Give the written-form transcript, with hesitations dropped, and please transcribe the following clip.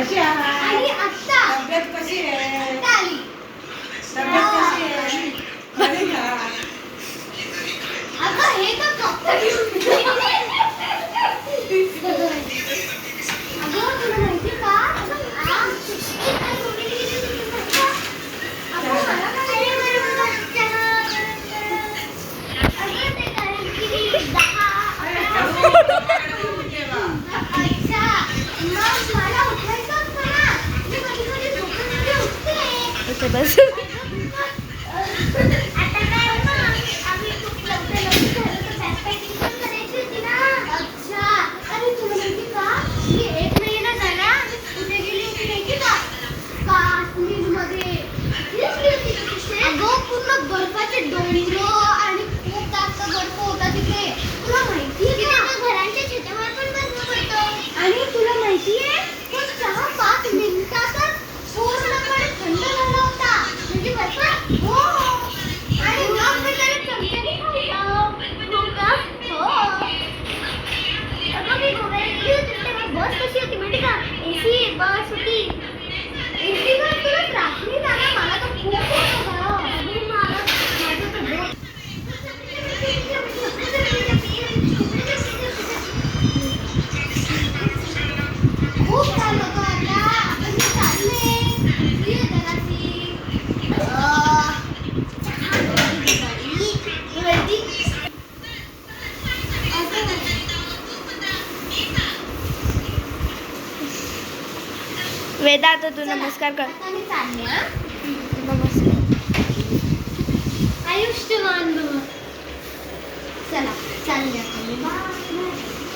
कशी आहात? आणि आता तब्येत कशी आहे? आली. तब्येत कशी आहे? बरी का? अगं हे तर कप्पा घेऊन अगं तुला माहिती का आज सुट्टी काय सोडली गेली होती माहिती का? अगं मला काय अगं ते कारण की 10 अच्छा मग मला उठायचं असतं ना. मी कधी-कधी झोपेमध्ये उठते. बस आता काय मग आम्ही खूप लवकर झालं तर बॅग पॅकिंग पण करायची होती ना. अच्छा अरे तुला माहिती का मी 1 महिना झाला मी कुठे गेली होती माहिती का? काश्मीरमध्ये गेली होती तिथे. अगं पूर्ण बर्फाचे डोंगर आणि खूप जास्त बर्फ होता तिथे. तुला माहिती आहे का घरांच्या छतावर पण बर्फ पडतो. आणि तुला माहिती आहे तो 6-5 मिनिटातच पूर्णपणे थंड झाला होता. म्हणजे बर्फ हो आणि मग मी त्याला चमच्याने खाल्लं. हो का? हो. अगं मी गोव्याला गेली होती तेव्हा बस कशी होती माहिती का? एसी बस होती. एसी बस तुला त्रास नाही झाला मला तर खूप होत होता. आणि मला माझं तर डोकं खूप चाललं होतं आता. आपण मी चालले. ये जराशी. वेदा आता तू नमस्कार कर. आता मी चालले हा. नमस्कार. आयुष्यमान भव. चला चालले आता मी. Bye bye.